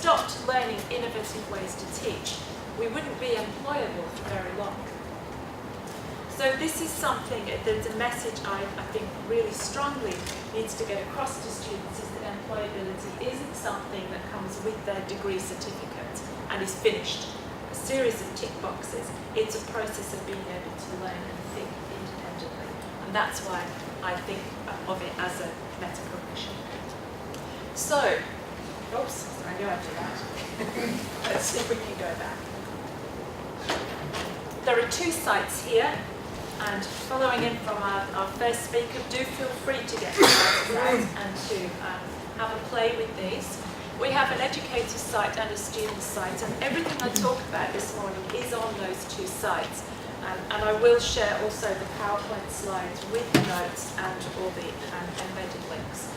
stopped learning innovative ways to teach, we wouldn't be employable for very long. So this is something, there's a message I think really strongly needs to get across to students, is that employability isn't something that comes with their degree certificate and is finished. A series of tick boxes. It's a process of being able to learn and think independently. And that's why I think of it as a metacognition. So, oops, sorry, I go after that. Let's see if we can go back. There are two sites here, and following in from our first speaker, do feel free to get started out and to have a play with these. We have an educator site and a student site, and everything I talk about this morning is on those two sites. And I will share also the PowerPoint slides with the notes and all the embedded links.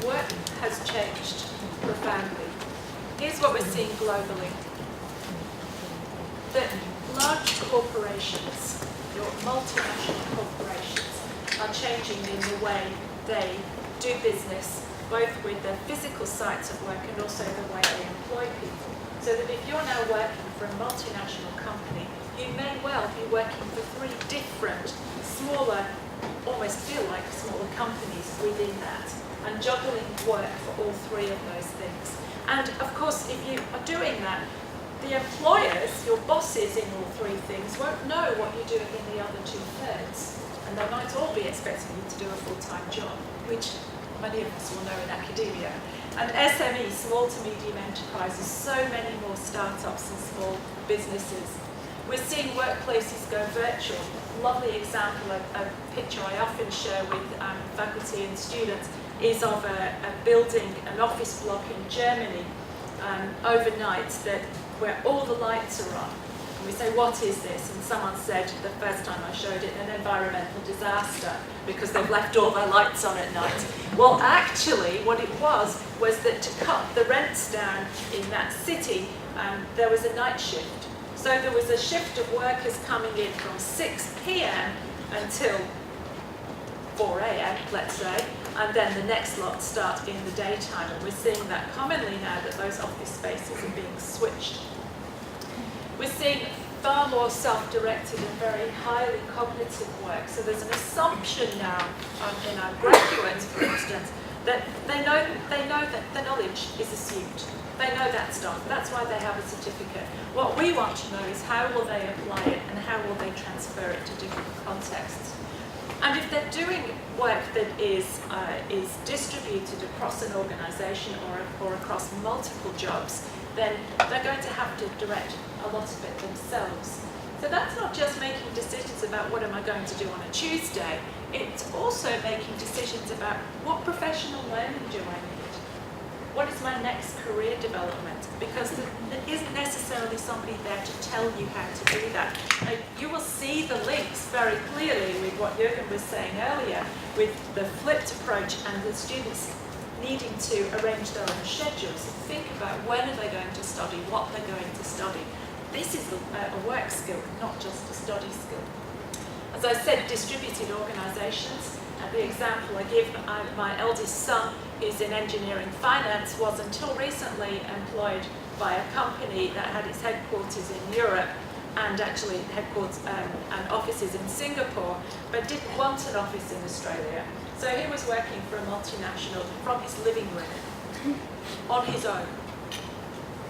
Work has changed profoundly. Here's what we're seeing globally. That large corporations, your multinational corporations, are changing in the way they do business, both with the physical sites of work and also the way they employ people. So that if you're now working for a multinational company, you may well be working for 3 different, smaller, almost feel like smaller companies within that, and juggling work for all 3 of those things. And of course, if you are doing that, the employers, your bosses in all 3 things, won't know what you're doing in the other 2/3. And they might all be expecting you to do a full-time job, which many of us will know in academia. And SME, small to medium enterprises, so many more startups and small businesses. We're seeing workplaces go virtual. Lovely example, a picture I often share with faculty and students is of a building, an office block in Germany overnight where all the lights are on. And we say, what is this? And someone said the first time I showed it, an environmental disaster because they've left all their lights on at night. Well, actually, what it was that to cut the rents down in that city, there was a night shift. So there was a shift of workers coming in from 6 p.m. until 4 a.m., let's say, and then the next lot start in the daytime. And we're seeing that commonly now that those office spaces are being switched. We're seeing far more self-directed and very highly cognitive work. So there's an assumption now in our graduates, for instance, that they know that the knowledge is assumed. They know that stuff. That's why they have a certificate. What we want to know is how will they apply it and how will they transfer it to different contexts. And if they're doing work that is distributed across an organisation or across multiple jobs, then they're going to have to direct a lot of it themselves. So that's not just making decisions about what am I going to do on a Tuesday, it's also making decisions about what professional learning do I need? What is my next career development? Because there isn't necessarily somebody there to tell you how to do that. You will see the links very clearly with what Jürgen was saying earlier, with the flipped approach and the students needing to arrange their own schedules, think about when are they going to study, what they're going to study. This is a work skill, not just a study skill. As I said, distributed organisations. The example I give, my eldest son, who's in engineering finance, was until recently employed by a company that had its headquarters in Europe and actually headquarters and offices in Singapore, but didn't want an office in Australia. So he was working for a multinational from his living room, on his own.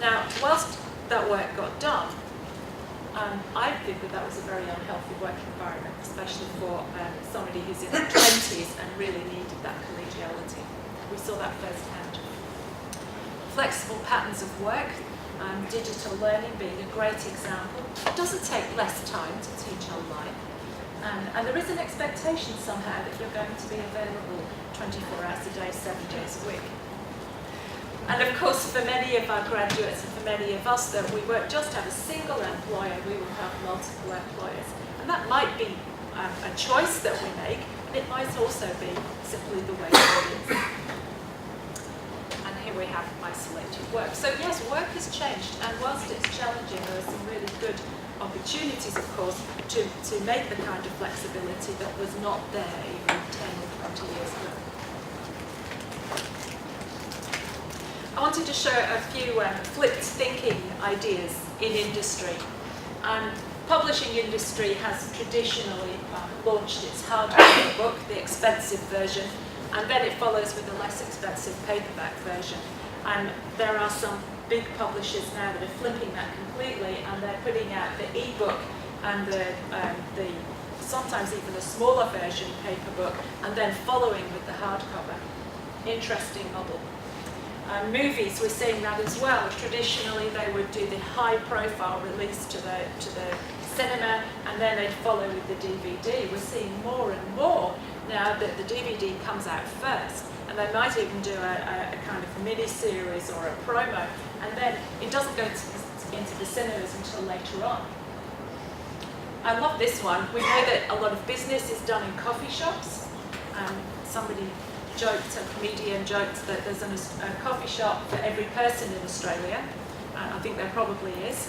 Now, whilst that work got done, I think that was a very unhealthy work environment, especially for somebody who's in their 20s and really needed that collegiality. We saw that firsthand. Flexible patterns of work, digital learning being a great example. It doesn't take less time to teach online. And there is an expectation somehow that you're going to be available 24 hours a day, 7 days a week. And of course, for many of our graduates and for many of us that we won't just have a single employer, we will have multiple employers. And that might be a choice that we make, and it might also be simply the way it is. And here we have isolated work. So yes, work has changed, and whilst it's challenging, there are some really good opportunities, of course, to make the kind of flexibility that was not there even 10 or 20 years ago. I wanted to show a few flipped thinking ideas in industry. Publishing industry has traditionally launched its hardback book, the expensive version, and then it follows with a less expensive paperback version. And there are some big publishers now that are flipping that completely, and they're putting out the e-book and the sometimes even a smaller version paper book, and then following with the hardcover. Interesting model. Movies, we're seeing that as well. Traditionally, they would do the high-profile release to the cinema, and then they'd follow with the DVD. We're seeing more and more now that the DVD comes out first, and they might even do a kind of mini-series or a promo, and then it doesn't go into the cinemas until later on. I love this one. We know that a lot of business is done in coffee shops. Somebody joked, a comedian joked, that there's a coffee shop for every person in Australia. I think there probably is.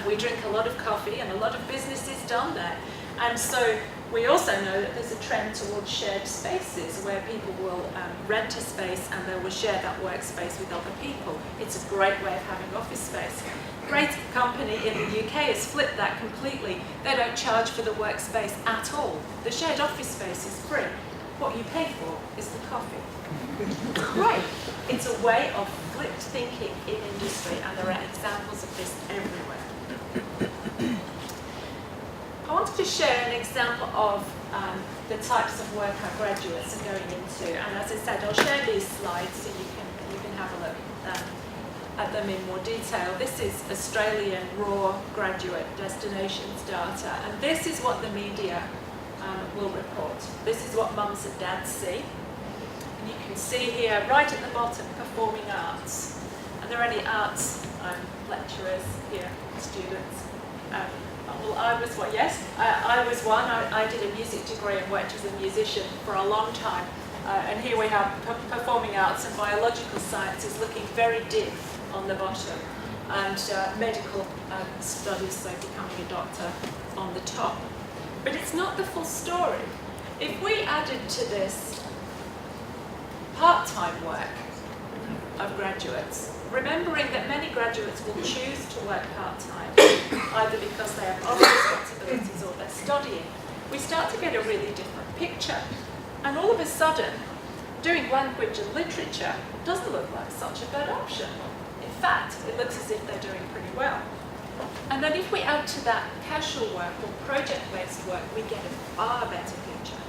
We drink a lot of coffee, and a lot of business is done there. And so we also know that there's a trend towards shared spaces where people will rent a space and they will share that workspace with other people. It's a great way of having office space. A great company in the UK has flipped that completely. They don't charge for the workspace at all. The shared office space is free. What you pay for is the coffee. Great. It's a way of flipped thinking in industry, and there are examples of this everywhere. I wanted to share an example of the types of work our graduates are going into, and as I said, I'll share these slides so you can have a look at them in more detail. This is Australian raw graduate destinations data, and this is what the media will report. This is what mums and dads see. And you can see here, right at the bottom, performing arts. Are there any arts lecturers here, students? Well, I was one, yes. I was one. I did a music degree and worked as a musician for a long time. And here we have performing arts, and biological sciences looking very dim on the bottom. And medical studies, so becoming a doctor, on the top. But it's not the full story. If we added to this part-time work of graduates, remembering that many graduates will choose to work part-time, either because they have other responsibilities or they're studying, we start to get a really different picture. And all of a sudden, doing language and literature doesn't look like such a bad option. In fact, it looks as if they're doing pretty well. And then if we add to that casual work or project-based work, we get a far better picture.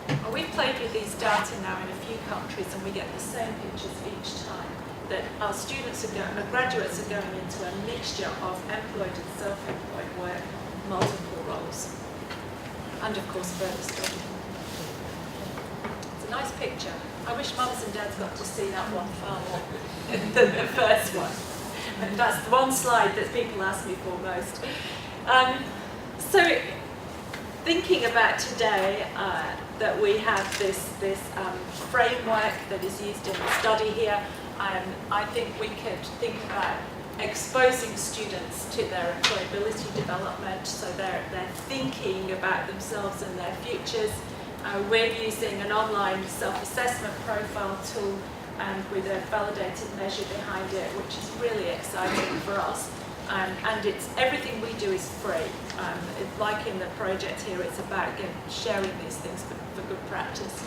And we've played with these data now in a few countries, and we get the same pictures each time, that our graduates are going into a mixture of employed and self-employed work, multiple roles, and of course further study. It's a nice picture. I wish mums and dads got to see that one far more than the first one. And that's the one slide that people ask me for most. So thinking about today that we have this framework that is used in the study here, I think we could think about exposing students to their employability development, so they're thinking about themselves and their futures. We're using an online self-assessment profile tool with a validated measure behind it, which is really exciting for us. And it's everything we do is free. Like in the project here, it's about sharing these things for good practice.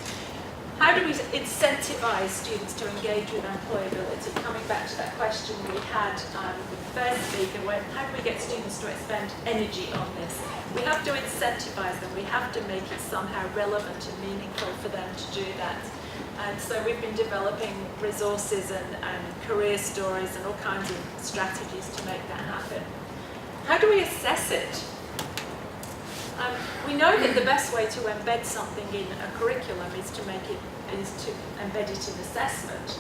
How do we incentivize students to engage with employability? Coming back to that question we had with the first speaker, how do we get students to expend energy on this? We have to incentivize them. We have to make it somehow relevant and meaningful for them to do that. And so we've been developing resources and career stories and all kinds of strategies to make that happen. How do we assess it? We know that the best way to embed something in a curriculum is to embed it in assessment.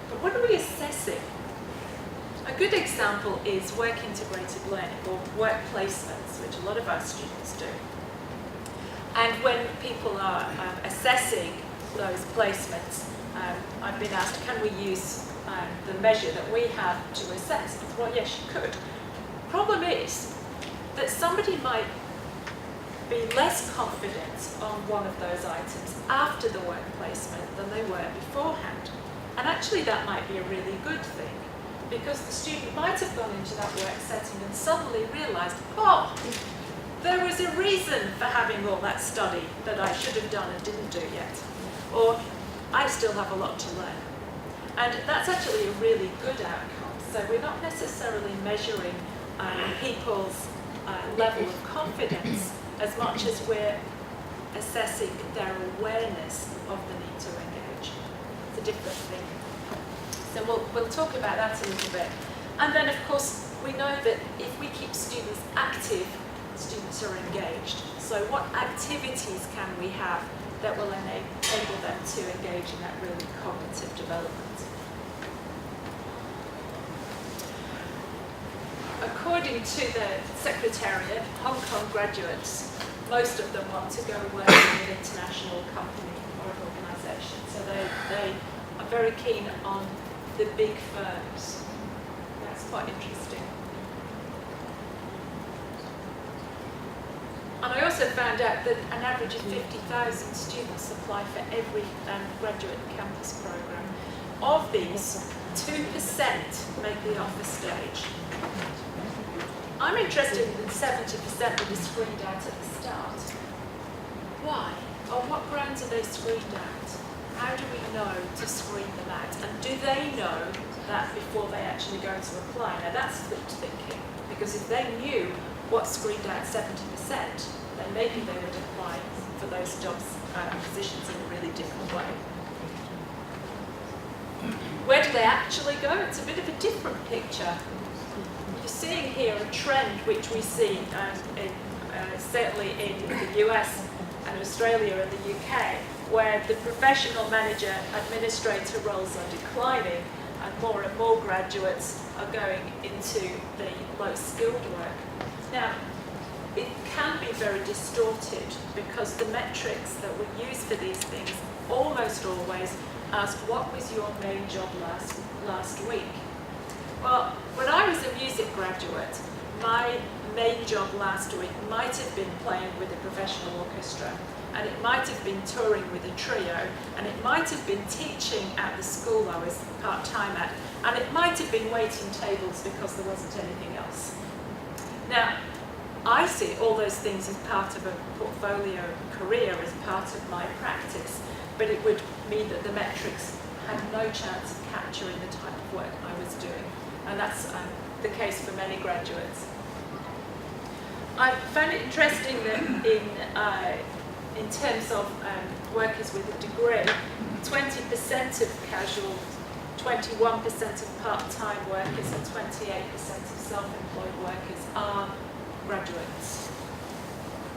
But what are we assessing? A good example is work integrated learning, or work placements, which a lot of our students do. And when people are assessing those placements, I've been asked, can we use the measure that we have to assess? Well, yes, you could. Problem is that somebody might be less confident on one of those items after the work placement than they were beforehand. And actually that might be a really good thing, because the student might have gone into that work setting and suddenly realised, oh, there was a reason for having all that study that I should have done and didn't do yet. Or, I still have a lot to learn. And that's actually a really good outcome. So we're not necessarily measuring people's level of confidence as much as we're assessing their awareness of the need to engage. It's a different thing. So we'll talk about that a little bit. And then, of course, we know that if we keep students active, students are engaged. So what activities can we have that will enable them to engage in that really cognitive development? According to the Secretariat, Hong Kong graduates, most of them want to go work in an international company or an organisation. So they are very keen on the big firms. That's quite interesting. And I also found out that an average of 50,000 students apply for every graduate campus programme. Of these, 2% make the offer stage. I'm interested in 70% that are screened out at the start. Why? On what grounds are they screened out? How do we know to screen them out? And do they know that before they actually go to apply? Now that's flipped thinking, because if they knew what screened out 70%, then maybe they would apply for those jobs and positions in a really different way. Where do they actually go? It's a bit of a different picture. You're seeing here a trend which we see certainly in the US and Australia and the UK, where the professional manager administrator roles are declining and more graduates are going into the low skilled work. Now, it can be very distorted because the metrics that we use for these things almost always ask, what was your main job last week? Well, when I was a music graduate, my main job last week might have been playing with a professional orchestra, and it might have been touring with a trio, and it might have been teaching at the school I was part-time at, and it might have been waiting tables because there wasn't anything else. Now, I see all those things as part of a portfolio career, as part of my practice, but it would mean that the metrics had no chance of capturing the type of work I was doing. And that's the case for many graduates. I found it interesting that in terms of workers with a degree, 20% of casual, 21% of part-time workers and 28% of self-employed workers are graduates.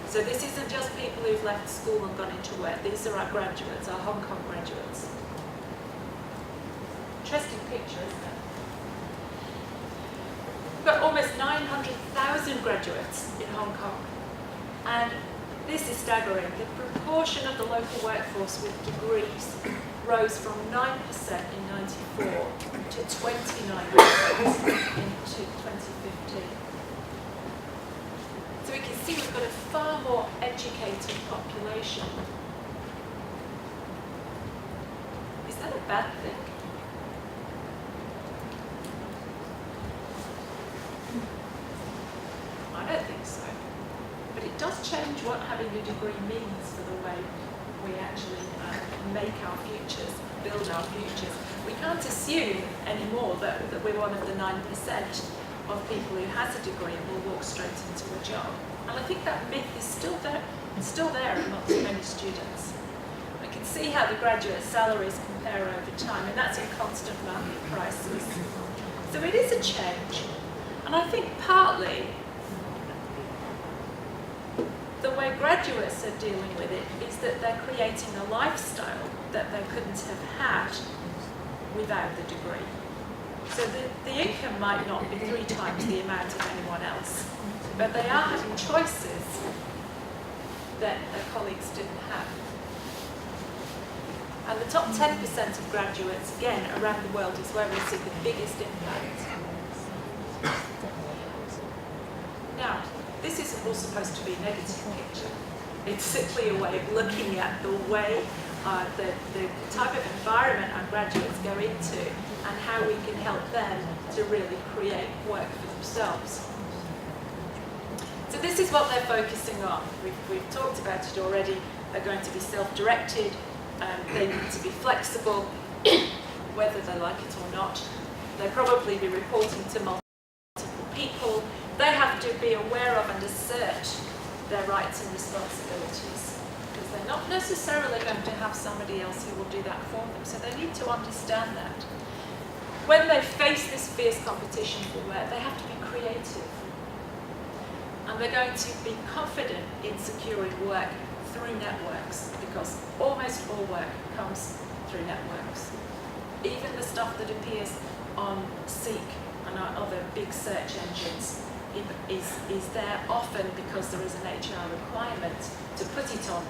So this isn't just people who've left school and gone into work. These are our graduates, our Hong Kong graduates. Interesting picture, isn't it? We've got almost 900,000 graduates in Hong Kong. And this is staggering. The proportion of the local workforce with degrees rose from 9% in '94 to 29% in 2015. So we can see we've got a far more educated population. Is that a bad thing? I don't think so. But it does change what having a degree means for the way we actually make our futures, build our futures. We can't assume anymore that we're one of the 9% of people who has a degree and will walk straight into a job. And I think that myth is still there amongst many students. We can see how the graduate salaries compare over time, and that's in constant market prices. So it is a change. And I think partly the way graduates are dealing with it is that they're creating a lifestyle that they couldn't have had without the degree. So the income might not be 3 times the amount of anyone else, but they are having choices that their colleagues didn't have. And the top 10% of graduates, again, around the world is where we see the biggest impact. Now, this isn't all supposed to be a negative picture. It's simply a way of looking at the way, the type of environment our graduates go into and how we can help them to really create work for themselves. So this is what they're focusing on. We've talked about it already. They're going to be self-directed, they need to be flexible, whether they like it or not. They'll probably be reporting to multiple people. They have to be aware of and assert their rights and responsibilities, because they're not necessarily going to have somebody else who will do that for them. So they need to understand that. When they face this fierce competition for work, they have to be creative. And they're going to be confident in securing work through networks, because almost all work comes through networks. Even the stuff that appears on Seek and our other big search engines is there often because there is an HR requirement to put it on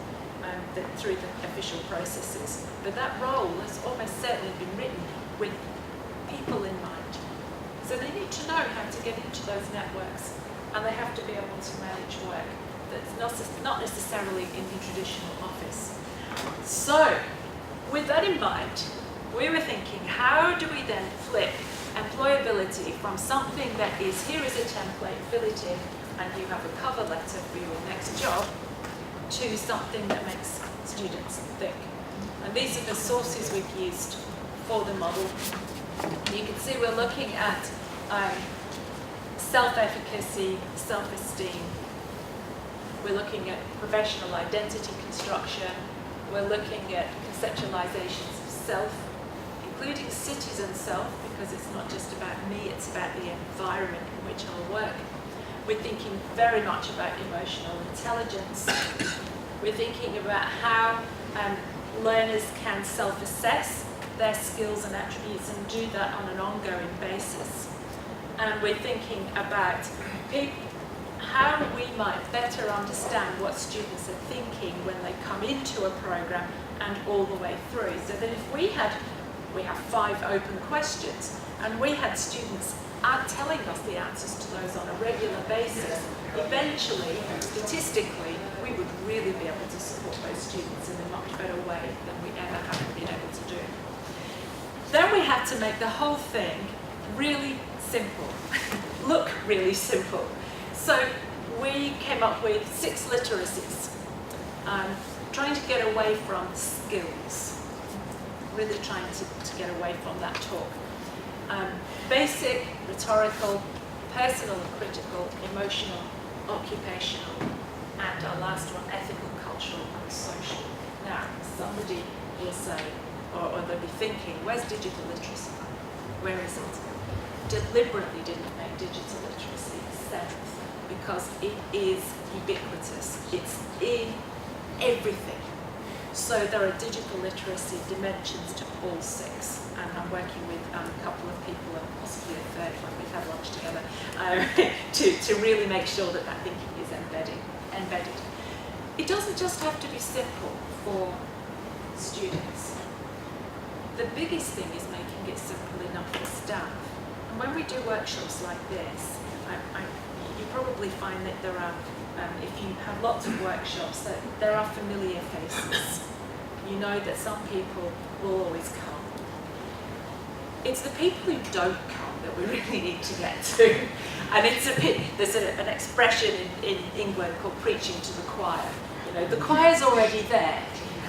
through the official processes. But that role has almost certainly been written with people in mind. So they need to know how to get into those networks, and they have to be able to manage work that's not necessarily in the traditional office. So, with that in mind, we were thinking, how do we then flip employability from something that is, here is a template, fill it in, and you have a cover letter for your next job, to something that makes students think. And these are the sources we've used for the model. You can see we're looking at self-efficacy, self-esteem. We're looking at professional identity construction. We're looking at conceptualizations of self, including citizen self, because it's not just about me, it's about the environment in which I'll work. We're thinking very much about emotional intelligence. We're thinking about how learners can self-assess their skills and attributes and do that on an ongoing basis. And we're thinking about how we might better understand what students are thinking when they come into a program and all the way through. So that if we have 5 open questions and we had students telling us the answers to those on a regular basis, eventually, statistically, we would really be able to support those students in a much better way than we ever have been able to do. Then we had to make the whole thing really simple, look really simple. So we came up with 6 literacies, trying to get away from skills, really trying to get away from that talk. Basic, rhetorical, personal and critical, emotional, occupational, and our last one, ethical, cultural and social. Now, somebody will say, or they'll be thinking, where's digital literacy? Where is it? Deliberately didn't make digital literacy 7th, because it is ubiquitous. It's in everything. So there are digital literacy dimensions to all 6, and I'm working with a couple of people, and possibly a third when we've had lunch together, to really make sure that that thinking is embedded. It doesn't just have to be simple for students. The biggest thing is making it simple enough for staff. And when we do workshops like this, you probably find that there are, if you have lots of workshops, that there are familiar faces. You know that some people will always come. It's the people who don't come that we really need to get to. And it's there's an expression in England called preaching to the choir. You know, the choir's already there,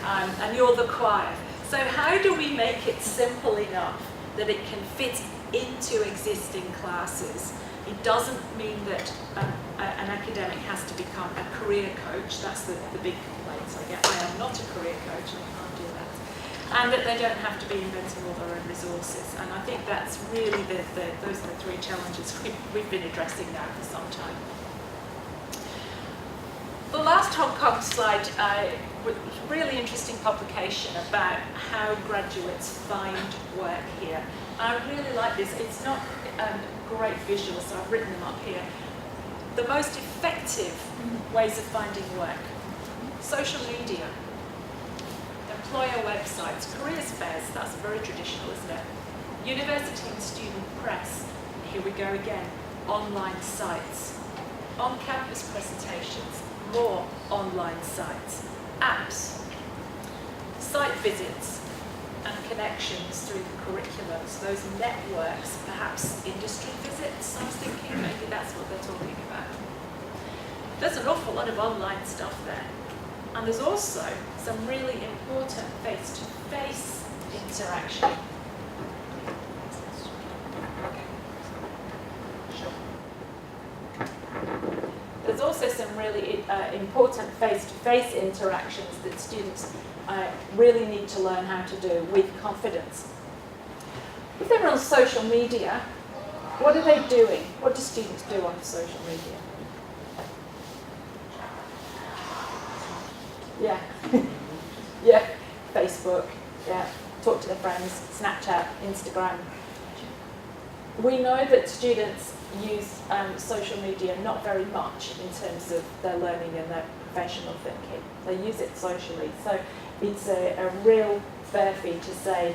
and you're the choir. So how do we make it simple enough that it can fit into existing classes? It doesn't mean that an academic has to become a career coach. That's the big complaints I get. I am not a career coach, and I can't do that. And that they don't have to be inventing all their own resources. And I think that's really those are the 3 challenges we've been addressing now for some time. The last Hong Kong slide was a really interesting publication about how graduates find work here. And I really like this. It's not great visuals, so I've written them up here. The most effective ways of finding work: social media, employer websites, careers fairs, that's very traditional, isn't it? University and student press, here we go again, online sites, on-campus presentations, more online sites, apps, site visits, and connections through the curriculum. So those networks, perhaps industry visits, I was thinking maybe that's what they're talking about. There's an awful lot of online stuff there. And there's also some really important face-to-face interaction. There's also some really important face-to-face interactions that students really need to learn how to do with confidence. If they're on social media, what are they doing? What do students do on social media? Yeah, yeah, Facebook, yeah, talk to their friends, Snapchat, Instagram. We know that students use social media not very much in terms of their learning and their professional thinking. They use it socially, so it's a real fair fee to say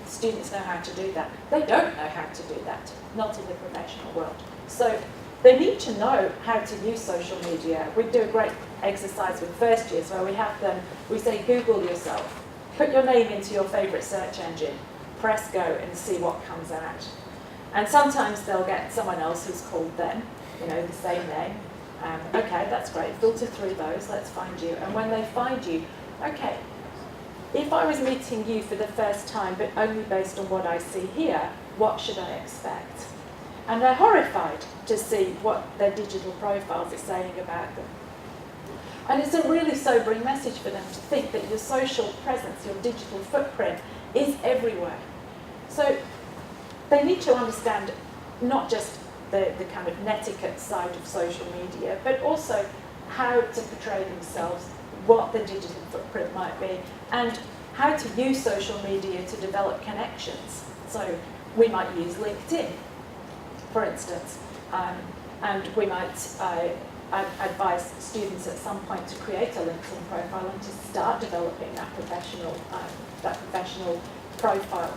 students know how to do that. They don't know how to do that, not in the professional world. So they need to know how to use social media. We do a great exercise with first years where we have them, we say Google yourself, put your name into your favourite search engine, press go and see what comes out. And sometimes they'll get someone else who's called them, you know, the same name. Okay, that's great, filter through those, let's find you. And when they find you, okay, if I was meeting you for the first time but only based on what I see here, what should I expect? And they're horrified to see what their digital profiles are saying about them. And it's a really sobering message for them to think that your social presence, your digital footprint is everywhere. So they need to understand not just the kind of netiquette side of social media, but also how to portray themselves, what the digital footprint might be, and how to use social media to develop connections. So we might use LinkedIn, for instance, and we might advise students at some point to create a LinkedIn profile and to start developing that professional profile.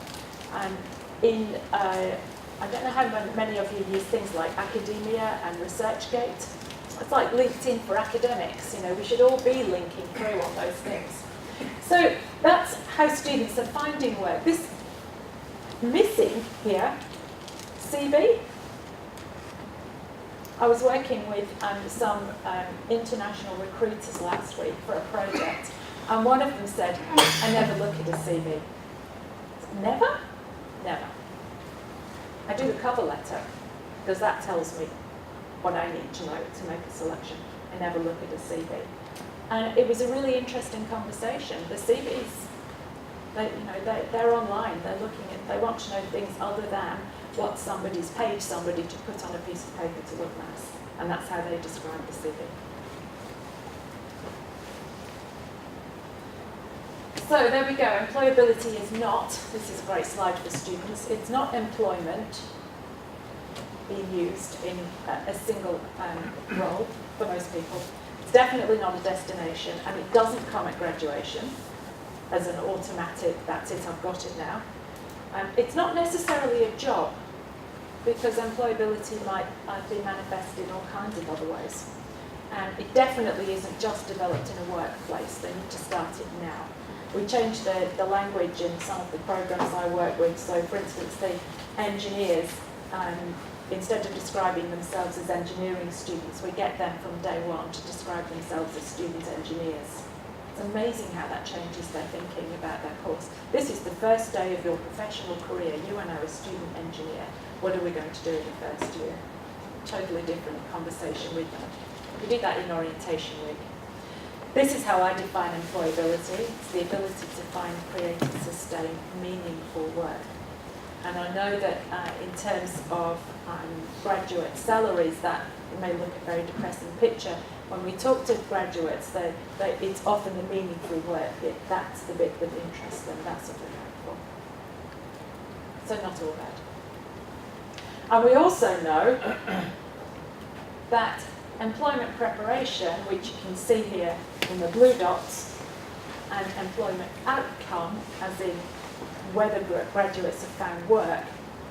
I don't know how many of you use things like academia and ResearchGate. It's like LinkedIn for academics. You know, we should all be linking through on those things. So that's how students are finding work. This missing here, CV. I was working with some international recruiters last week for a project, and one of them said, I never look at a CV. Never? Never. I do the cover letter, because that tells me what I need to know to make a selection. I never look at a CV. And it was a really interesting conversation. The CVs, they're online, they're looking at, they want to know things other than what somebody's paid somebody to put on a piece of paper to look nice. And that's how they describe the CV. So there we go. Employability is not, this is a great slide for students, it's not employment being used in a single role for most people. It's definitely not a destination, and it doesn't come at graduation as an automatic, that's it, I've got it now. It's not necessarily a job, because employability might be manifested in all kinds of other ways. And it definitely isn't just developed in a workplace, they need to start it now. We changed the language in some of the programs I work with, so for instance the engineers, instead of describing themselves as engineering students, we get them from day one to describe themselves as student engineers. It's amazing how that changes their thinking about their course. This is the first day of your professional career. You are now a student engineer. What are we going to do in the first year? Totally different conversation with them. We did that in orientation week. This is how I define employability. It's the ability to find, create and sustain meaningful work. And I know that in terms of graduate salaries, that may look a very depressing picture. When we talk to graduates, it's often the meaningful work, that's the bit that interests them, that's what they're going for. So not all bad. And we also know that employment preparation, which you can see here in the blue dots, and employment outcome, as in whether graduates have found work,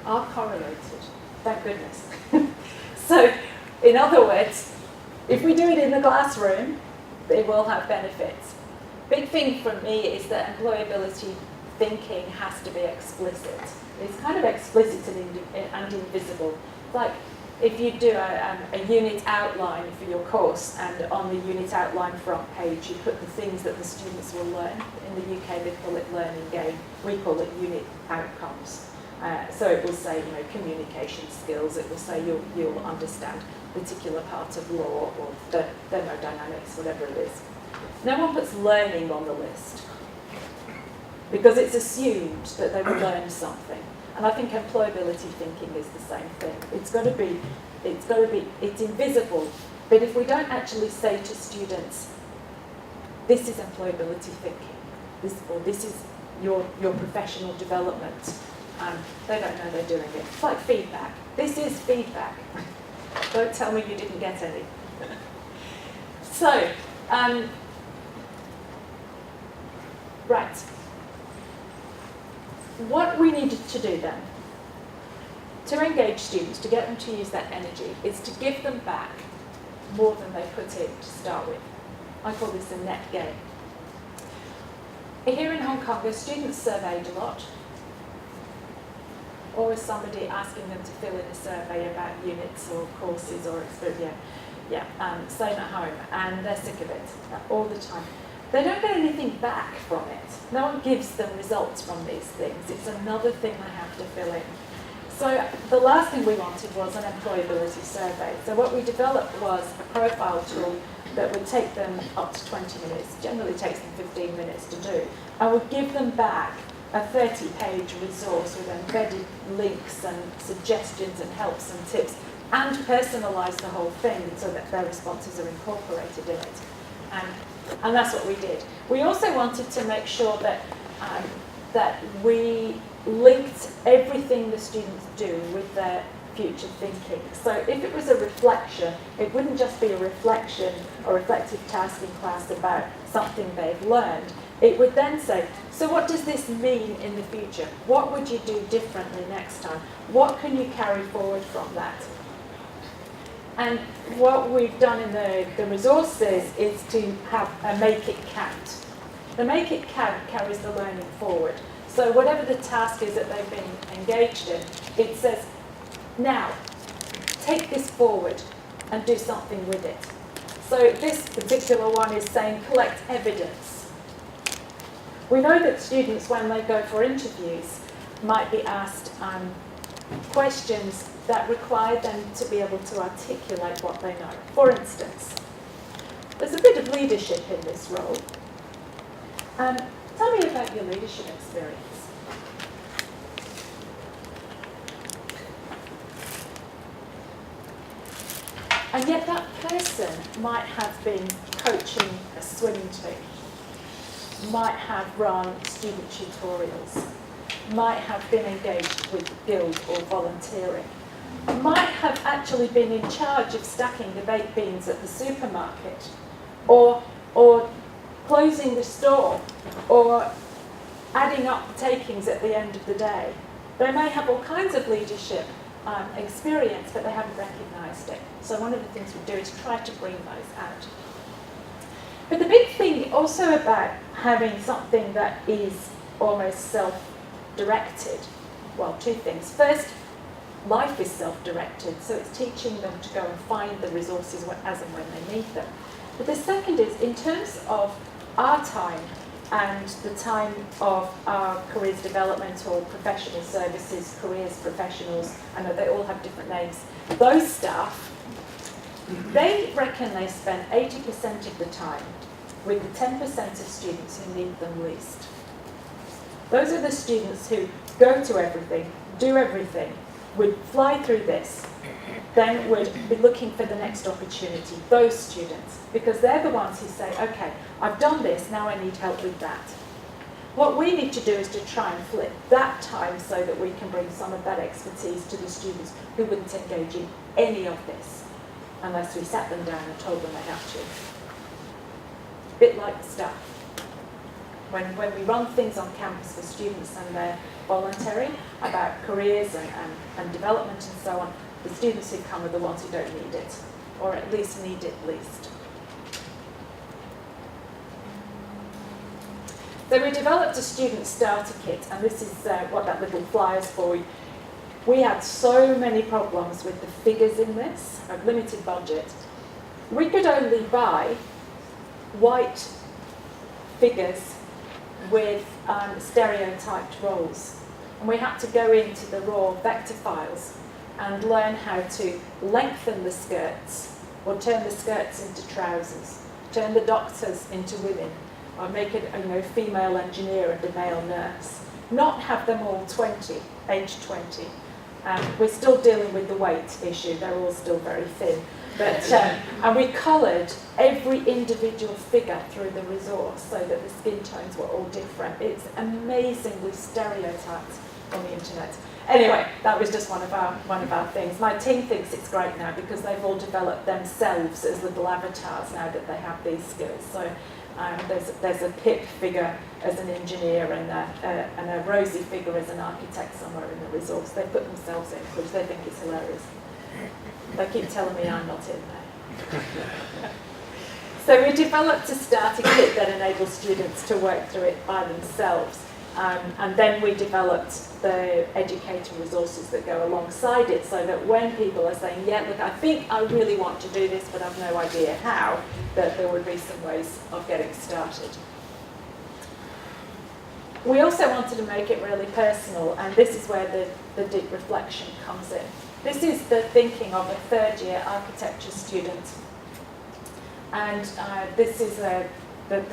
are correlated. Thank goodness. So, in other words, if we do it in the classroom, they will have benefits. Big thing for me is that employability thinking has to be explicit. It's kind of explicit and invisible. Like if you do a unit outline for your course, and on the unit outline front page you put the things that the students will learn. In the UK they call it learning gain, we call it unit outcomes. So it will say, communication skills, it will say you'll understand a particular part of law or thermodynamics, whatever it is. No one puts learning on the list because it's assumed that they will learn something. And I think employability thinking is the same thing. It's invisible. But if we don't actually say to students, this is employability thinking, this is your professional development, they don't know they're doing it. It's like feedback. This is feedback. Don't tell me you didn't get any. So, right. What we needed to do then, to engage students, to get them to use that energy, is to give them back more than they put in to start with. I call this a net gain. Here in Hong Kong, are students surveyed a lot? Or is somebody asking them to fill in a survey about units or courses or experience? Staying at home, and they're sick of it all the time. They don't get anything back from it. No one gives them results from these things. It's another thing they have to fill in. So the last thing we wanted was an employability survey. So what we developed was a profile tool that would take them up to 20 minutes, generally takes them 15 minutes to do, and would give them back a 30-page resource with embedded links and suggestions and helps and tips, and personalise the whole thing so that their responses are incorporated in it. And that's what we did. We also wanted to make sure that we linked everything the students do with their future thinking. So if it was a reflection, it wouldn't just be a reflection or reflective task in class about something they've learned. It would then say, so what does this mean in the future? What would you do differently next time? What can you carry forward from that? And what we've done in the resources is to have a make it count. The make it count carries the learning forward. So whatever the task is that they've been engaged in, it says, now, take this forward and do something with it. So this particular one is saying collect evidence. We know that students, when they go for interviews, might be asked questions that require them to be able to articulate what they know. For instance, there's a bit of leadership in this role. Tell me about your leadership experience. And yet that person might have been coaching a swimming team, might have run student tutorials, might have been engaged with guild or volunteering, might have actually been in charge of stacking the baked beans at the supermarket, or closing the store, or adding up the takings at the end of the day. They may have all kinds of leadership experience, but they haven't recognised it. So one of the things we do is try to bring those out. But the big thing also about having something that is almost self-directed, well, two things. First, life is self-directed, so it's teaching them to go and find the resources as and when they need them. But the second is, in terms of our time and the time of our careers development or professional services, careers professionals, I know they all have different names, those staff, they reckon they spend 80% of the time with the 10% of students who need them least. Those are the students who go to everything, do everything, would fly through this, then would be looking for the next opportunity, those students, because they're the ones who say, okay, I've done this, now I need help with that. What we need to do is to try and flip that time so that we can bring some of that expertise to the students who wouldn't engage in any of this unless we sat them down and told them they have to. A bit like the staff. When we run things on campus for students and they're voluntary about careers and development and so on, the students who come are the ones who don't need it, or at least need it least. So we developed a student starter kit, and this is what that little flyer's for. We had so many problems with the figures in this, a limited budget. We could only buy white figures with stereotyped roles. And we had to go into the raw vector files and learn how to lengthen the skirts, or turn the skirts into trousers, turn the doctors into women, or make it a female engineer and a male nurse. Not have them all 20, age 20. We're still dealing with the weight issue, they're all still very thin. But, and we coloured every individual figure through the resource so that the skin tones were all different. It's amazingly stereotyped on the internet. Anyway, that was just one of our things. My team thinks it's great now because they've all developed themselves as little avatars now that they have these skills. So there's a Pip figure as an engineer and a Rosie figure as an architect somewhere in the resource. They put themselves in, which they think is hilarious. They keep telling me I'm not in there. So we developed a starter kit that enables students to work through it by themselves. And then we developed the educator resources that go alongside it so that when people are saying, yeah, look, I think I really want to do this, but I've no idea how, that there would be some ways of getting started. We also wanted to make it really personal, and this is where the deep reflection comes in. This is the thinking of a third-year architecture student. And this is the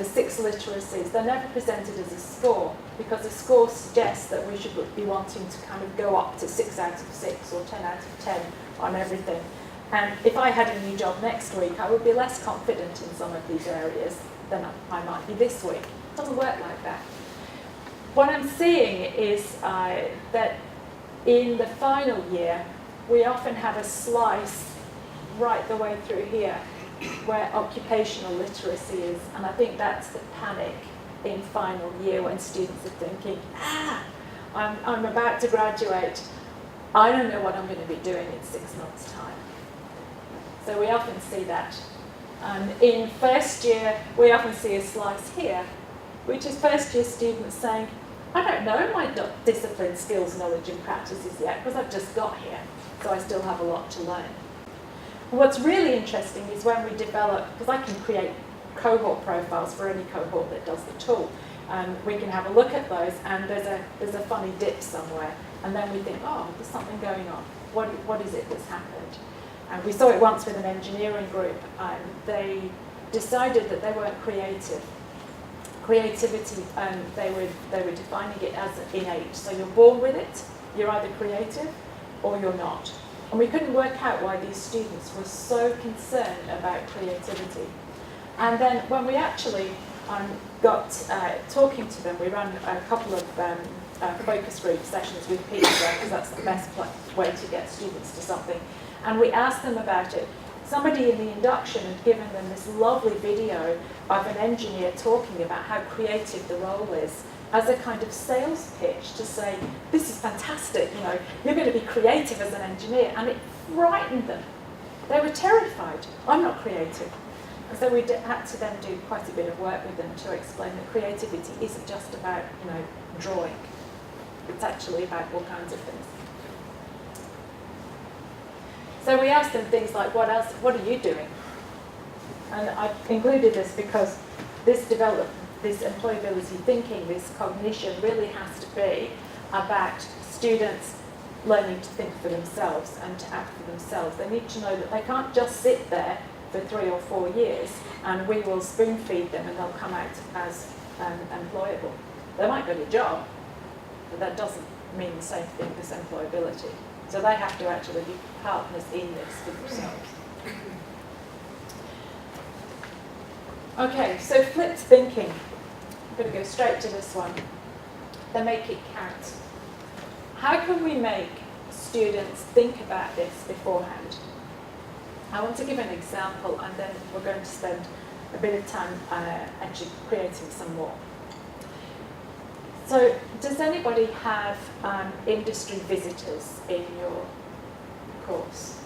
6 literacies. They're never presented as a score, because a score suggests that we should be wanting to kind of go up to 6 out of 6 or 10 out of 10 on everything. And if I had a new job next week, I would be less confident in some of these areas than I might be this week. It doesn't work like that. What I'm seeing is that in the final year, we often have a slice right the way through here where occupational literacy is, and I think that's the panic in final year when students are thinking, I'm about to graduate, I don't know what I'm going to be doing in 6 months' time. So we often see that. In first year, we often see a slice here, which is first year students saying, I don't know my discipline, skills, knowledge and practices yet, because I've just got here, so I still have a lot to learn. What's really interesting is when we develop, because I can create cohort profiles for any cohort that does the tool, we can have a look at those, and there's a funny dip somewhere, and then we think, oh, there's something going on. What is it that's happened? And we saw it once with an engineering group. They decided that they weren't creative. Creativity, they were defining it as innate. So you're born with it, you're either creative or you're not. And we couldn't work out why these students were so concerned about creativity. And then when we actually got talking to them, we ran a couple of focus group sessions with Peter, because that's the best way to get students to something. And we asked them about it. Somebody in the induction had given them this lovely video of an engineer talking about how creative the role is, as a kind of sales pitch to say, this is fantastic, you're going to be creative as an engineer, and it frightened them. They were terrified. I'm not creative. And so we had to then do quite a bit of work with them to explain that creativity isn't just about, drawing. It's actually about all kinds of things. So we asked them things like, what are you doing? And I've included this because this employability thinking, this cognition really has to be about students learning to think for themselves and to act for themselves. They need to know that they can't just sit there for 3 or 4 years and we will spoon feed them and they'll come out as employable. They might get a job, but that doesn't mean the same thing as employability. So they have to actually be partners in this for themselves. Okay, so flipped thinking. I'm going to go straight to this one. They make it count. How can we make students think about this beforehand? I want to give an example, and then we're going to spend a bit of time actually creating some more. So, does anybody have industry visitors in your course,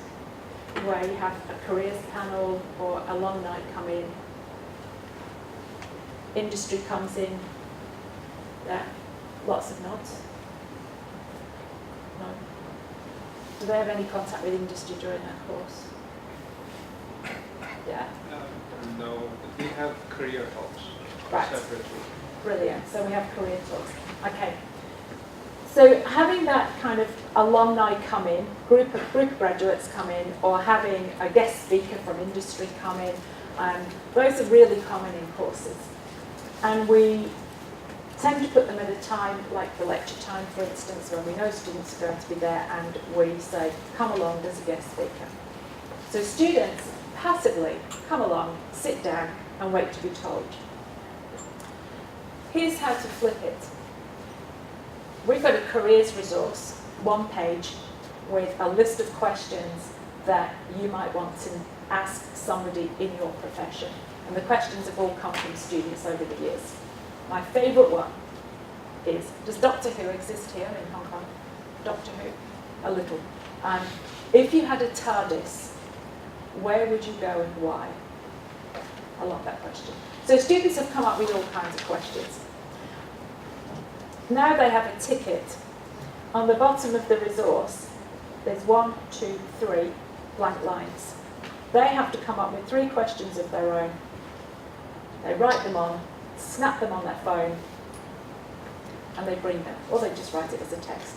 where you have a careers panel or alumni come in, industry comes in, Yeah. Lots of nods. No. Do they have any contact with industry during that course? Yeah? No, we have career talks separately. Brilliant. So we have career talks. Okay. So having that kind of alumni come in, group of graduates come in, or having a guest speaker from industry come in, those are really common in courses. And we tend to put them at a time like the lecture time, for instance, when we know students are going to be there, and we say, come along as a guest speaker. So students passively come along, sit down, and wait to be told. Here's how to flip it. We've got a careers resource, one page, with a list of questions that you might want to ask somebody in your profession. And the questions have all come from students over the years. My favourite one is, does Doctor Who exist here in Hong Kong? Doctor Who? A little. If you had a TARDIS, where would you go and why? I love that question. So students have come up with all kinds of questions. Now they have a ticket. On the bottom of the resource, there's 1, 2, 3 blank lines. They have to come up with 3 questions of their own. They write them on, snap them on their phone, and they bring them, or they just write it as a text.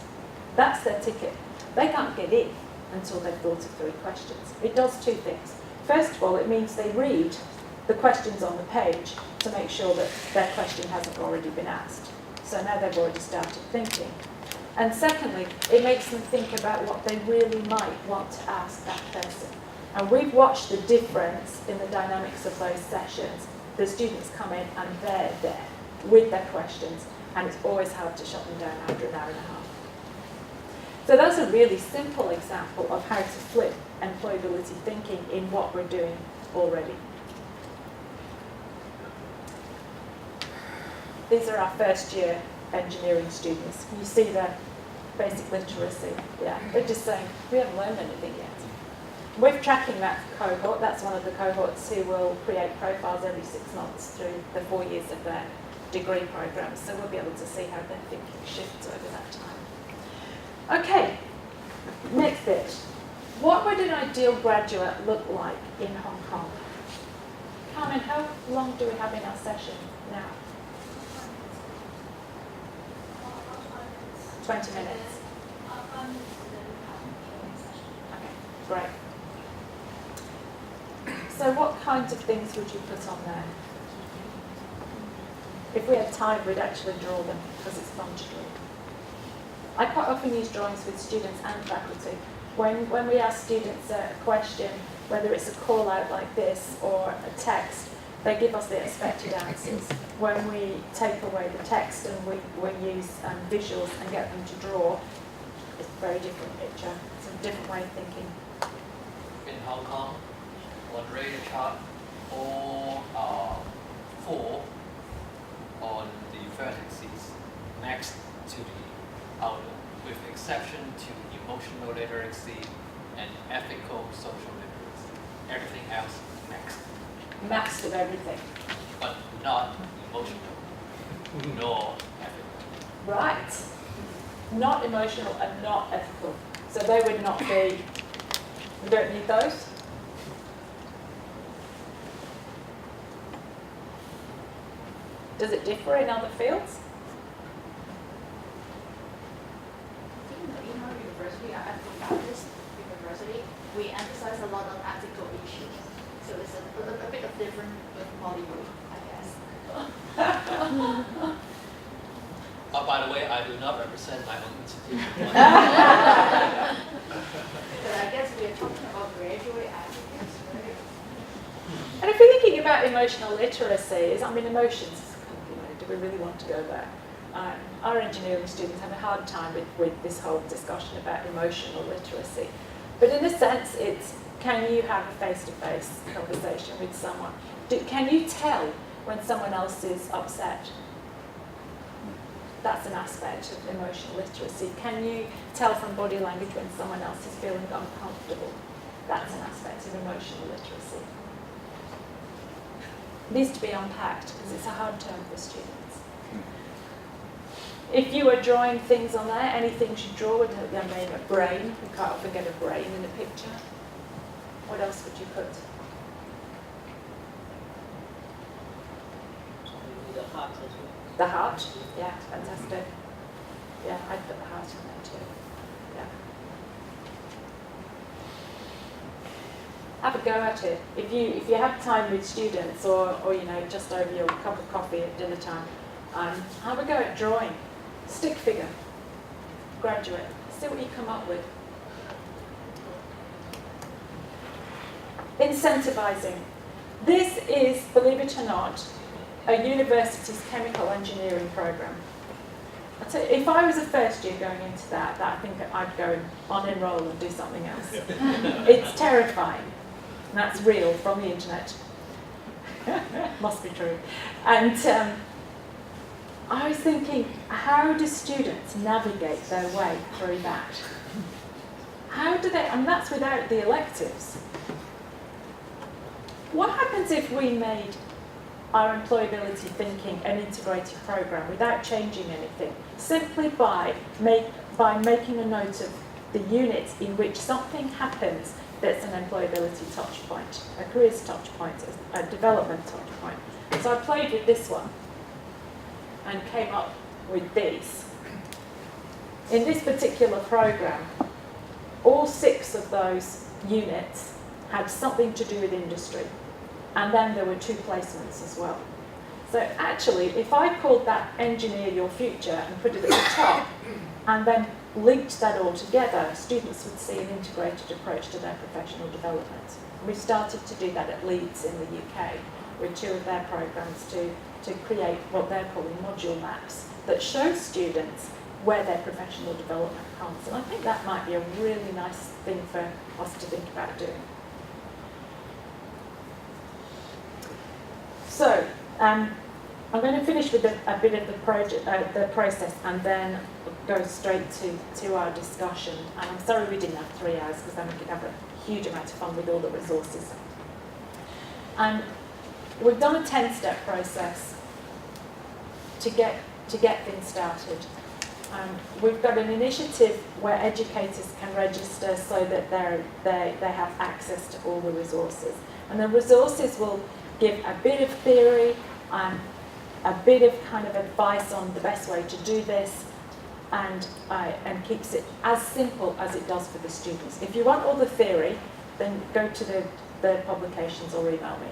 That's their ticket. They can't get in until they've thought of 3 questions. It does 2 things. First of all, it means they read the questions on the page to make sure that their question hasn't already been asked. So now they've already started thinking. And secondly, it makes them think about what they really might want to ask that person. And we've watched the difference in the dynamics of those sessions. The students come in and they're there with their questions, and it's always hard to shut them down after an hour and a half. So that's a really simple example of how to flip employability thinking in what we're doing already. These are our first year engineering students. You see their basic literacy. Yeah, they're just saying, we haven't learned anything yet. We're tracking that cohort. That's one of the cohorts who will create profiles every 6 months through the 4 years of their degree programs. So we'll be able to see how their thinking shifts over that time. Okay, next bit. What would an ideal graduate look like in Hong Kong? Carmen, how long do we have in our session now? 20 minutes. Okay, great. So what kinds of things would you put on there? If we had time, we'd actually draw them because it's fun to draw. I quite often use drawings with students and faculty. When we ask students a question, whether it's a call out like this or a text, they give us the expected answers. When we take away the text and we use visuals and get them to draw, it's a very different picture. It's a different way of thinking. In Hong Kong, on radar chart, all 4 on the vertices next to the outer, with exception to emotional literacy and ethical social literacy. Everything else next. Max of everything. But not emotional, nor ethical. Right. Not emotional and not ethical. So they would not be, we don't need those. Does it differ in other fields? I think in our university, at the Baptist University, we emphasize a lot of ethical issues. So it's a bit of different with Hollywood, I guess. By the way, I do not represent my own institution. But I guess we are talking about graduate applicants, right? And if we're thinking about emotional literacy, emotions, do we really want to go there? Our engineering students have a hard time with this whole discussion about emotional literacy. But in a sense, it's, can you have a face-to-face conversation with someone? Can you tell when someone else is upset? That's an aspect of emotional literacy. Can you tell from body language when someone else is feeling uncomfortable? That's an aspect of emotional literacy. It needs to be unpacked because it's a hard term for students. If you were drawing things on there, any things you draw would have their name a brain. We can't often get a brain in a picture. What else would you put? Maybe the heart as well. The heart? Yeah, fantastic. Yeah, I'd put the heart in there too. Yeah. Have a go at it. If you have time with students or you know, just over your cup of coffee at dinner time, have a go at drawing. Stick figure. Graduate. See what you come up with. Incentivising. This is, believe it or not, a university's chemical engineering program. I'd say if I was a first year going into that I think I'd go on enroll and do something else. It's terrifying. And that's real from the internet. Must be true. And I was thinking, how do students navigate their way through that? How do they, and that's without the electives. What happens if we made our employability thinking an integrated program without changing anything, simply by making a note of the units in which something happens that's an employability touch point, a careers touch point, a development touch point. So I played with this one and came up with these. In this particular program, all 6 of those units had something to do with industry. And then there were 2 placements as well. So actually, if I called that Engineer Your Future and put it at the top, and then linked that all together, students would see an integrated approach to their professional development. We started to do that at Leeds in the UK with 2 of their programs to create what they're calling module maps that show students where their professional development comes. And I think that might be a really nice thing for us to think about doing. So, I'm going to finish with a bit of the process and then go straight to our discussion. And I'm sorry we didn't have 3 hours because then we could have a huge amount of fun with all the resources. And we've done a 10-step process to get things started. We've got an initiative where educators can register so that they have access to all the resources. And the resources will give a bit of theory, a bit of kind of advice on the best way to do this, and keeps it as simple as it does for the students. If you want all the theory, then go to the publications or email me,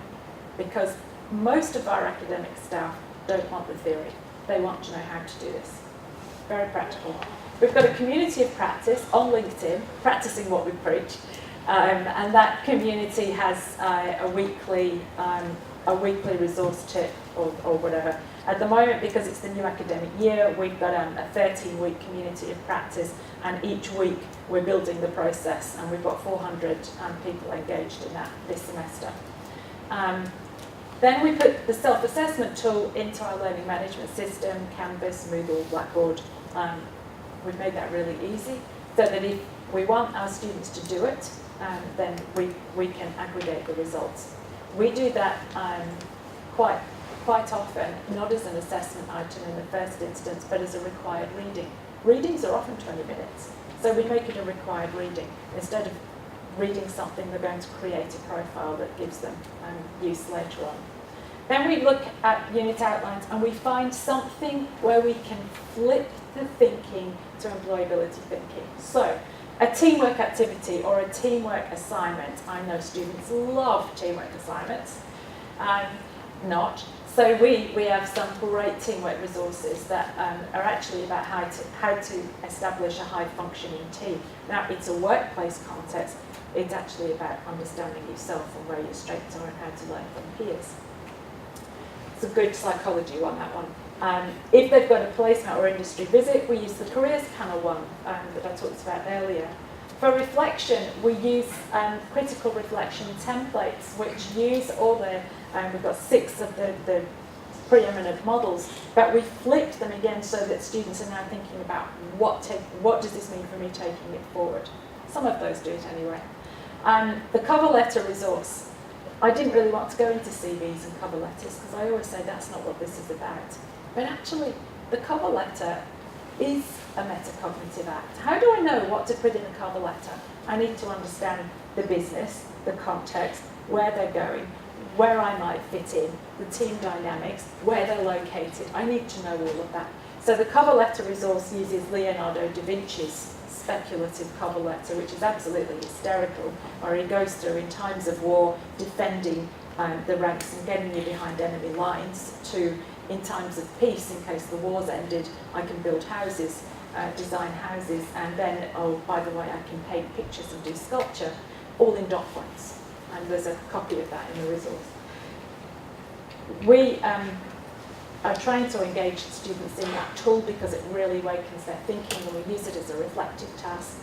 because most of our academic staff don't want the theory. They want to know how to do this. Very practical. We've got a community of practice on LinkedIn, practicing what we preach. And that community has a weekly resource tip or whatever. At the moment, because it's the new academic year, we've got a 13-week community of practice, and each week we're building the process, and we've got 400 people engaged in that this semester. Then we put the self-assessment tool into our learning management system, Canvas, Moodle, Blackboard. We've made that really easy, so that if we want our students to do it, then we can aggregate the results. We do that quite often, not as an assessment item in the first instance, but as a required reading. Readings are often 20 minutes, so we make it a required reading. Instead of reading something, they're going to create a profile that gives them use later on. Then we look at unit outlines and we find something where we can flip the thinking to employability thinking. So, a teamwork activity or a teamwork assignment. I know students love teamwork assignments. Not. So we have some great teamwork resources that are actually about how to establish a high-functioning team. Now, it's a workplace context. It's actually about understanding yourself and where your strengths are and how to learn from peers. It's a good psychology on that one. If they've got a placement or industry visit, we use the careers panel one that I talked about earlier. For reflection, we use critical reflection templates, which use all the, we've got 6 of the preeminent models, but we flipped them again so that students are now thinking about what does this mean for me taking it forward. Some of those do it anyway. The cover letter resource. I didn't really want to go into CVs and cover letters because I always say that's not what this is about. But actually, the cover letter is a metacognitive act. How do I know what to put in a cover letter? I need to understand the business, the context, where they're going, where I might fit in, the team dynamics, where they're located. I need to know all of that. So the cover letter resource uses Leonardo da Vinci's speculative cover letter, which is absolutely hysterical, where he goes through in times of war defending the ranks and getting you behind enemy lines, to in times of peace, in case the war's ended, I can build houses, design houses, and then, oh, by the way, I can paint pictures and do sculpture, all in dot points. And there's a copy of that in the resource. We are trying to engage students in that tool because it really awakens their thinking, and we use it as a reflective task.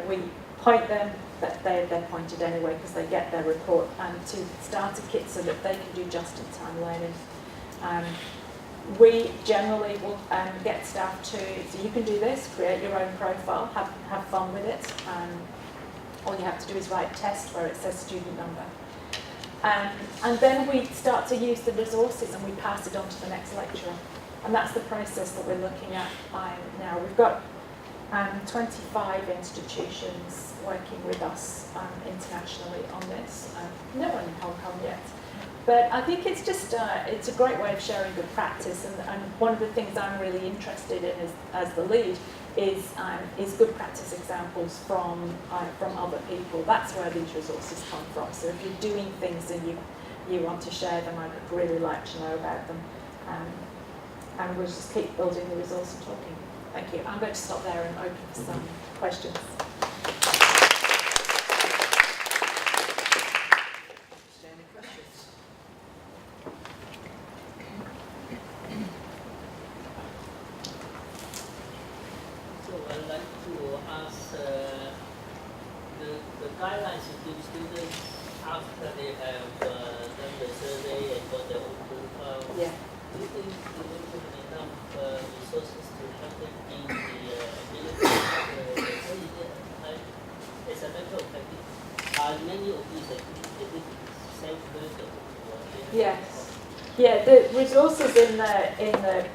We point them, but they're pointed anyway because they get their report, to starter kits so that they can do just-in-time learning. We generally will get staff to, so you can do this, create your own profile, have fun with it. All you have to do is write test where it says student number. And then we start to use the resources and we pass it on to the next lecturer. And that's the process that we're looking at now. We've got 25 institutions working with us internationally on this. No one in Hong Kong yet. But I think it's just, it's a great way of sharing good practice. And one of the things I'm really interested in as the lead is good practice examples from other people. That's where these resources come from. So if you're doing things and you want to share them, I'd really like to know about them. And we'll just keep building the resource and talking. Thank you. I'm going to stop there and open for some questions. Any questions? So I'd like to ask the guidelines you give students after they have done the survey and got their own profile. Yeah. Do you think you will put enough resources to help them in the ability of as a matter of fact, are many of these activities self-learned or Yes. Yeah, the resources in the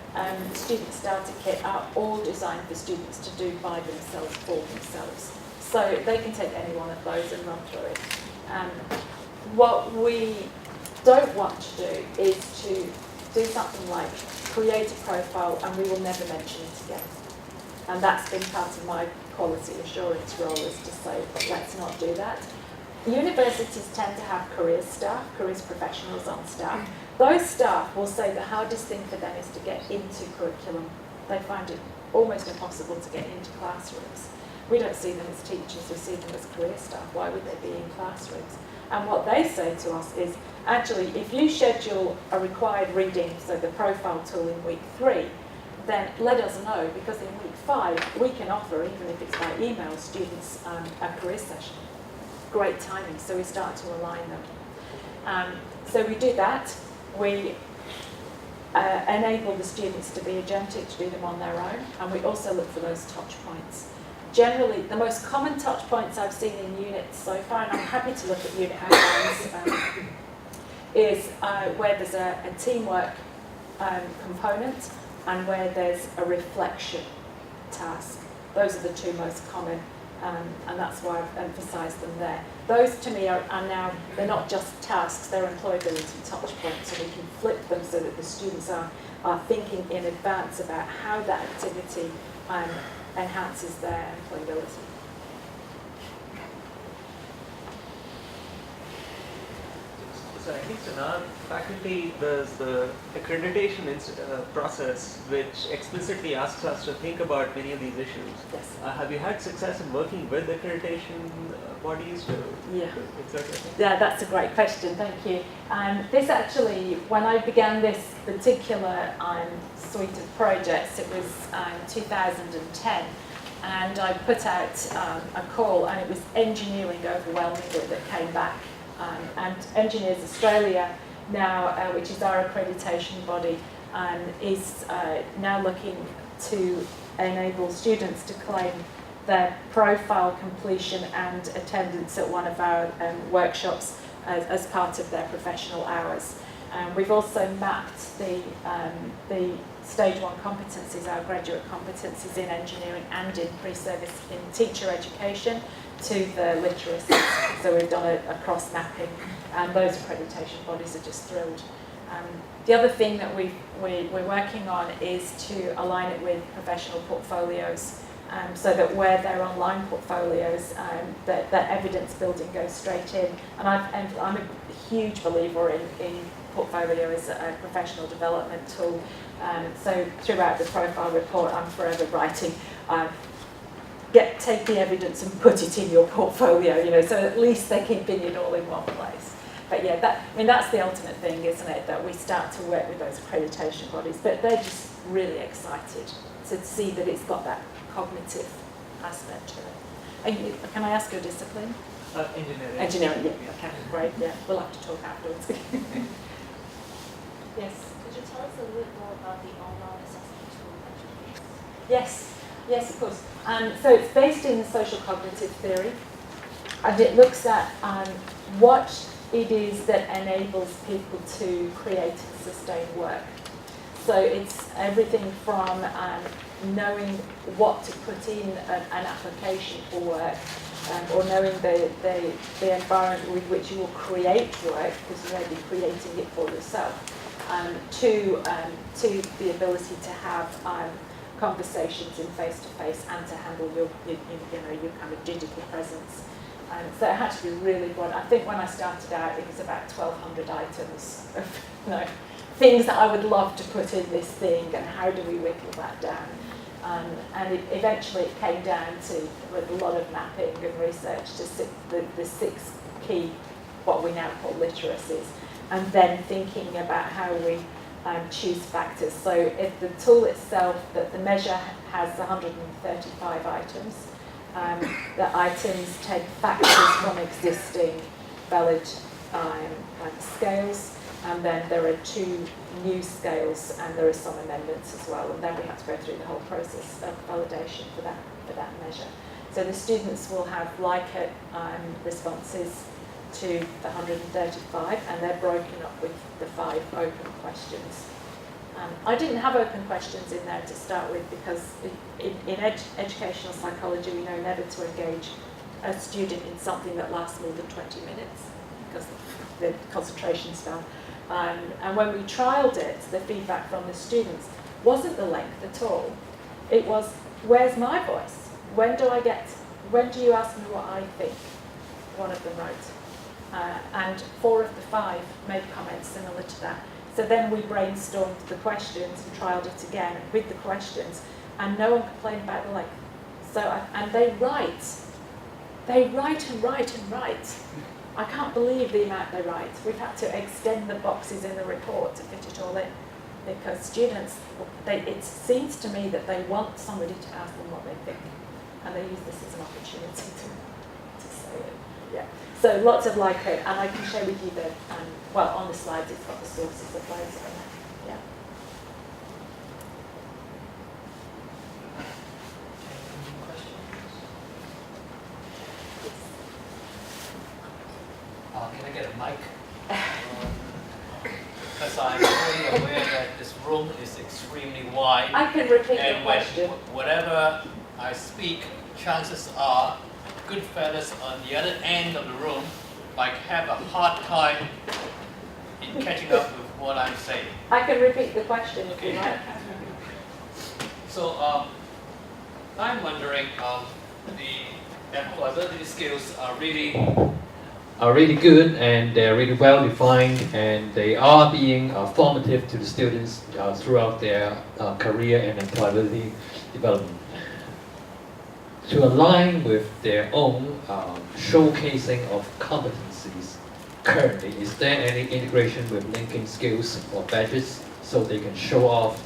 student starter kit are all designed for students to do by themselves, for themselves. So they can take any one of those and run through it. What we don't want to do is to do something like create a profile and we will never mention it again. And that's been part of my quality assurance role, is to say, let's not do that. Universities tend to have careers staff, careers professionals on staff. Those staff will say the hardest thing for them is to get into curriculum. They find it almost impossible to get into classrooms. We don't see them as teachers, we see them as career staff. Why would they be in classrooms? And what they say to us is, actually, if you schedule a required reading, so the profile tool in week 3, then let us know, because in week 5, we can offer, even if it's by email, students a career session. Great timing, so we start to align them. So we do that. We enable the students to be agentic, to do them on their own, and we also look for those touch points. Generally, the most common touch points I've seen in units so far, and I'm happy to look at unit outlines, is where there's a teamwork component and where there's a reflection task. Those are the two most common, and that's why I've emphasised them there. Those to me are now, they're not just tasks, they're employability touch points, so we can flip them so that the students are thinking in advance about how that activity enhances their employability. So I think in our faculty, there's the accreditation process, which explicitly asks us to think about many of these issues. Yes. Have you had success in working with accreditation bodies to Yeah. etc.? Yeah, that's a great question, thank you. This actually, when I began this particular suite of projects, it was 2010, and I put out a call, and it was engineering overwhelmingly that came back. And Engineers Australia now, which is our accreditation body, is now looking to enable students to claim their profile completion and attendance at one of our workshops as part of their professional hours. We've also mapped the Stage 1 competencies, our graduate competencies in engineering and in pre-service in teacher education to the literacy. So we've done a cross-mapping, and those accreditation bodies are just thrilled. The other thing that we're working on is to align it with professional portfolios, so that where they're online portfolios, that evidence building goes straight in. And I'm a huge believer in portfolio as a professional development tool. So throughout the profile report, I'm forever writing, take the evidence and put it in your portfolio, you know, so at least they're keeping it all in one place. But yeah, that's the ultimate thing, isn't it? That we start to work with those accreditation bodies, but they're just really excited to see that it's got that cognitive aspect to it. Can I ask your discipline? Engineering. Engineering, yeah. Okay, great. Yeah, we'll have to talk afterwards. Yes. Could you tell us a little bit more about the online assessment tool that you use? Yes, of course. So it's based in social cognitive theory, and it looks at what it is that enables people to create and sustain work. So it's everything from knowing what to put in an application for work, or knowing the environment with which you will create work, because you may be creating it for yourself, to the ability to have conversations in face-to-face and to handle your kind of digital presence. So it had to be really broad. I think when I started out, it was about 1,200 items of things that I would love to put in this thing, and how do we whittle that down? And eventually it came down to, with a lot of mapping and research, to the 6 key, what we now call literacies, and then thinking about how we choose factors. So if the tool itself, that the measure has 135 items, the items take factors from existing valid scales, and then there are 2 new scales, and there are some amendments as well, and then we have to go through the whole process of validation for that measure. So the students will have Likert responses to the 135, and they're broken up with the 5 open questions. I didn't have open questions in there to start with, because in educational psychology we know never to engage a student in something that lasts more than 20 minutes, because the concentration span. And when we trialled it, the feedback from the students wasn't the length at all. It was, where's my voice? When do you ask me what I think? One of them wrote. And 4 of the 5 made comments similar to that. So then we brainstormed the questions and trialled it again with the questions, and no one complained about the length. And they write and write and write. I can't believe the amount they write. We've had to extend the boxes in the report to fit it all in, because students, it seems to me that they want somebody to ask them what they think, and they use this as an opportunity to say it. Yeah. So lots of Likert, and I can share with you the, on the slides it's got the sources of those in there. Yeah. Any questions? Can I get a mic? Because I'm fully aware that this room is extremely wide. I can repeat the And question. whatever I speak, chances are good fellas on the other end of the room like have a hard time in catching up with what I'm saying. I can repeat the question if you like. So I'm wondering, the employability skills are really good, and they're really well defined, and they are being formative to the students throughout their career and employability development. To align with their own showcasing of competencies currently, is there any integration with linking skills or badges so they can show off?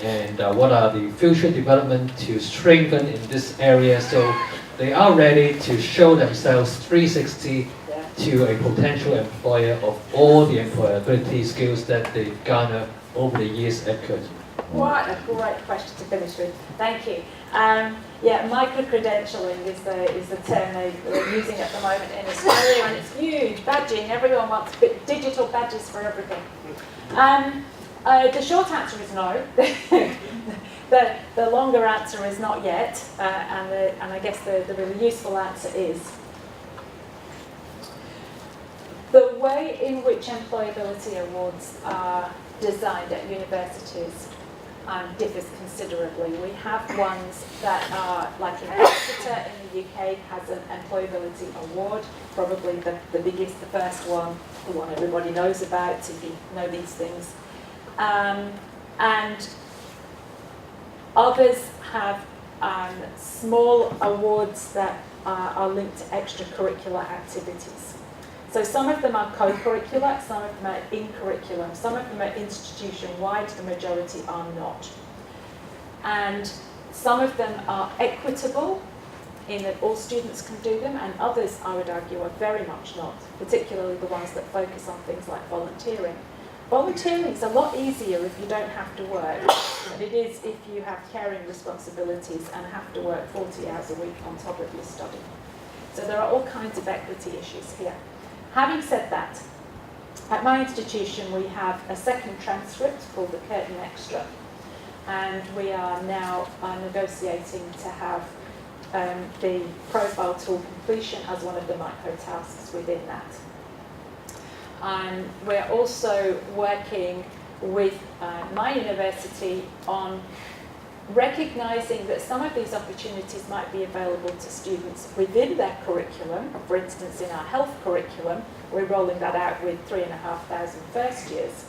And what are the future development to strengthen in this area so they are ready to show themselves 360 to a potential employer of all the employability skills that they garner over the years at Curtin? What a great question to finish with. Thank you. Yeah, micro-credentialing is the term they're using at the moment in Australia, and it's huge. Badging, everyone wants digital badges for everything. The short answer is no. The longer answer is not yet, and I guess the really useful answer is the way in which employability awards are designed at universities differs considerably. We have ones that are, like in Exeter in the UK, has an employability award, probably the biggest, the first one, the one everybody knows about if you know these things. And others have small awards that are linked to extracurricular activities. So some of them are co-curricular, some of them are in curriculum, some of them are institution-wide, the majority are not. And some of them are equitable in that all students can do them, and others, I would argue, are very much not, particularly the ones that focus on things like volunteering. Volunteering is a lot easier if you don't have to work than it is if you have caring responsibilities and have to work 40 hours a week on top of your study. So there are all kinds of equity issues here. Having said that, at my institution we have a second transcript called the Curtin Extra, and we are now negotiating to have the profile tool completion as one of the micro-tasks within that. We're also working with my university on recognising that some of these opportunities might be available to students within their curriculum. For instance, in our health curriculum, we're rolling that out with 3,500 first years.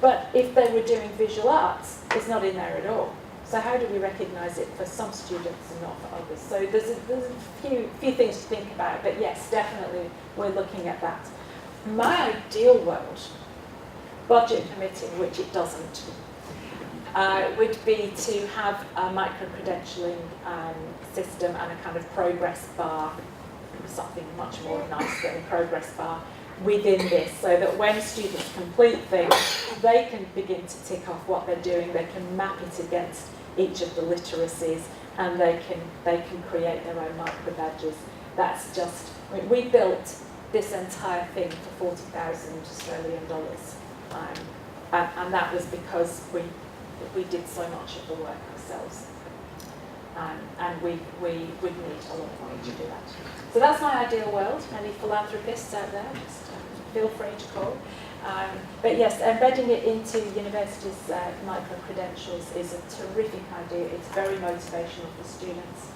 But if they were doing visual arts, it's not in there at all. So how do we recognise it for some students and not for others? So there's a few things to think about, but yes, definitely we're looking at that. My ideal world, budget permitting, which it doesn't, would be to have a micro-credentialing system and a kind of progress bar, something much more nice than a progress bar within this, so that when students complete things, they can begin to tick off what they're doing, they can map it against each of the literacies, and they can create their own micro-badges. That's just, I mean, we built this entire thing for 40,000 Australian dollars, and that was because we did so much of the work ourselves, and we would need a lot of money to do that. So that's my ideal world. Any philanthropists out there, just feel free to call. But yes, embedding it into universities' micro-credentials is a terrific idea. It's very motivational for students.